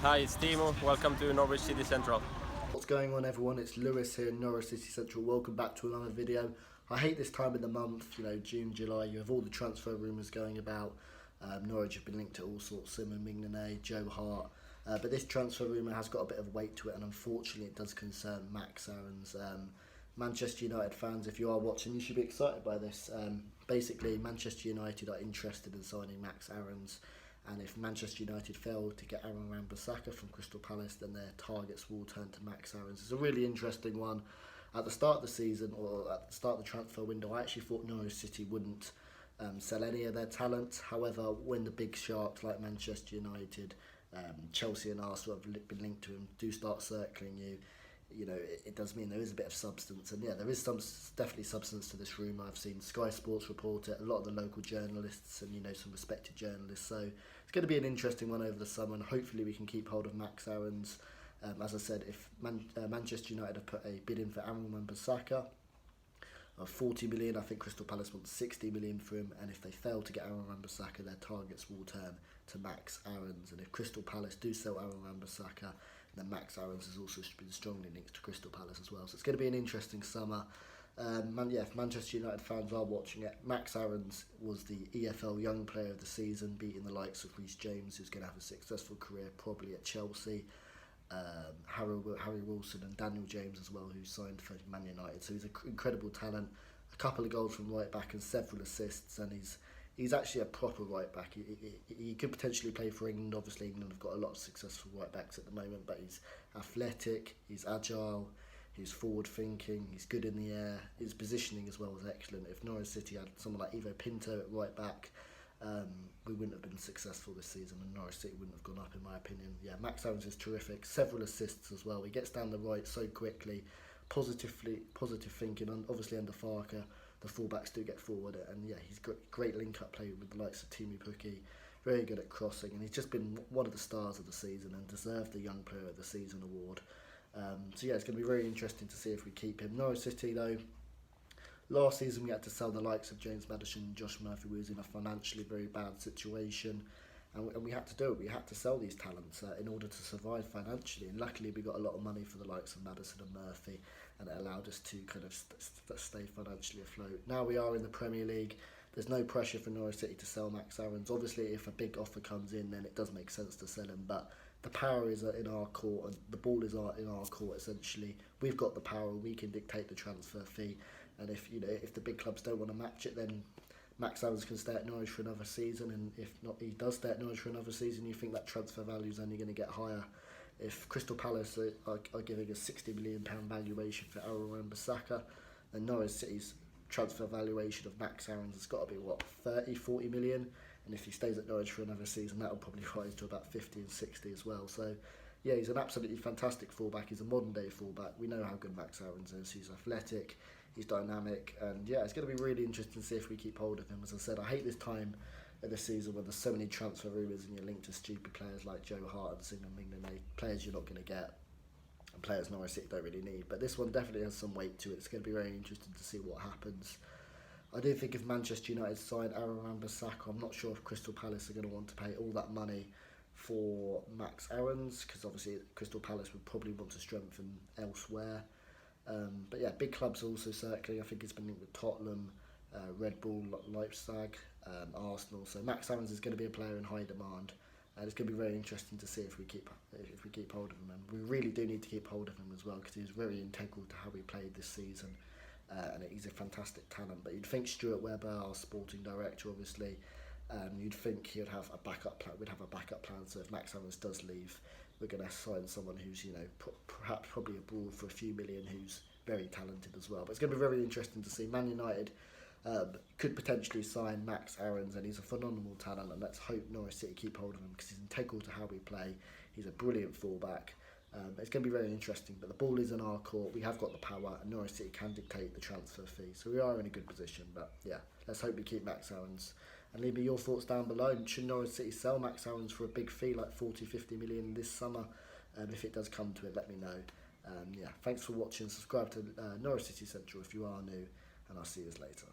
Hi, it's Timo. Welcome to Norwich City Central. What's going on, everyone? It's Lewis here in Norwich City Central. Welcome back to another video. I hate this time of the month, June, July. You have all the transfer rumours going about. Norwich have been linked to all sorts, Simon Mignolet, Joe Hart. But this transfer rumour has got a bit of weight to it, and unfortunately it does concern Max Aarons. Manchester United fans, if you are watching, you should be excited by this. Basically, Manchester United are interested in signing Max Aarons. And if Manchester United fail to get Aaron Wan-Bissaka from Crystal Palace, then their targets will turn to Max Aarons. It's a really interesting one. At the start of the season, or at the start of the transfer window, I actually thought Norwich City wouldn't sell any of their talent. However, when the big sharks like Manchester United, Chelsea and Arsenal have been linked to him, do start circling you, it does mean there is a bit of substance. And yeah, there is definitely substance to this rumour. I've seen Sky Sports report it, a lot of the local journalists and, some respected journalists. So it's going to be an interesting one over the summer, and hopefully we can keep hold of Max Aarons. As I said, if Manchester United have put a bid in for Aaron Wan-Bissaka of 40 million, I think Crystal Palace wants 60 million for him, and if they fail to get Aaron Wan-Bissaka, their targets will turn to Max Aarons. And if Crystal Palace do sell Aaron Wan-Bissaka, then Max Aarons has also been strongly linked to Crystal Palace as well. So it's going to be an interesting summer. If Manchester United fans are watching it, Max Aarons was the EFL Young Player of the Season, beating the likes of Reece James, who's going to have a successful career probably at Chelsea, Harry Wilson and Daniel James as well, who signed for Man United. So he's an incredible talent, a couple of goals from right back and several assists, and he's actually a proper right back. He could potentially play for England. Obviously, England have got a lot of successful right backs at the moment, but he's athletic, he's agile, he's forward thinking, he's good in the air. His positioning as well is excellent. If Norwich City had someone like Ivo Pinto at right back, we wouldn't have been successful this season, and Norwich City wouldn't have gone up, in my opinion. Yeah, Max Aarons is terrific. Several assists as well. He gets down the right so quickly. Positive thinking, and obviously under Farker, the fullbacks do get forward, and yeah, he's great link-up play with the likes of Timu Pukki, very good at crossing, and he's just been one of the stars of the season and deserved the Young Player of the Season award. So yeah, it's going to be very interesting to see if we keep him. Norwich City, though, last season we had to sell the likes of James Maddison and Josh Murphy, who was in a financially very bad situation, and we had to do it. We had to sell these talents in order to survive financially, and luckily we got a lot of money for the likes of Maddison and Murphy, and it allowed us to kind of stay financially afloat. Now we are in the Premier League. There's no pressure for Norwich City to sell Max Aarons. Obviously, if a big offer comes in, then it does make sense to sell him, but the power is in our court, and the ball is in our court, essentially. We've got the power, we can dictate the transfer fee, and if the big clubs don't want to match it, then Max Aarons can stay at Norwich for another season, and if not, he does stay at Norwich for another season. You think that transfer value is only going to get higher. If Crystal Palace are giving a £60 million valuation for Aaron Wan-Bissaka, then Norwich City's transfer valuation of Max Aarons has got to be, 30-40 million? And if he stays at Norwich for another season, that'll probably rise to about 50 and 60 as well. So yeah, he's an absolutely fantastic fullback. He's a modern day fullback. We know how good Max Aarons is. He's athletic, he's dynamic, and yeah, it's going to be really interesting to see if we keep hold of him. As I said, I hate this time of the season when there's so many transfer rumours and you're linked to stupid players like Joe Hart and Simon Mignolet, players you're not going to get, and players Norwich City don't really need. But this one definitely has some weight to it. It's going to be very interesting to see what happens. I do think if Manchester United sign Aaron Wan-Bissaka, I'm not sure if Crystal Palace are going to want to pay all that money for Max Aarons, because obviously Crystal Palace would probably want to strengthen elsewhere. But yeah, big clubs are also circling. I think it's been linked with Tottenham, Red Bull, Leipzig, Arsenal. So Max Aarons is going to be a player in high demand, and it's going to be very interesting to see if we keep hold of him. And we really do need to keep hold of him as well, because he was very integral to how we played this season. And he's a fantastic talent. But you'd think Stuart Webber, our sporting director, obviously, you'd think he'd have a backup plan. We'd have a backup plan. So if Max Aarons does leave, we're going to sign someone who's perhaps probably abroad for a few million, who's very talented as well. But it's going to be very interesting to see. Man United could potentially sign Max Aarons, and he's a phenomenal talent. And let's hope Norwich City keep hold of him, because he's integral to how we play. He's a brilliant fullback. It's going to be very interesting, but the ball is in our court. We have got the power, and Norwich City can dictate the transfer fee. So we are in a good position, but yeah, let's hope we keep Max Aarons. And leave me your thoughts down below. Should Norwich City sell Max Aarons for a big fee, like 40-50 million this summer? If it does come to it, let me know. Yeah, thanks for watching. Subscribe to Norwich City Central if you are new, and I'll see you later.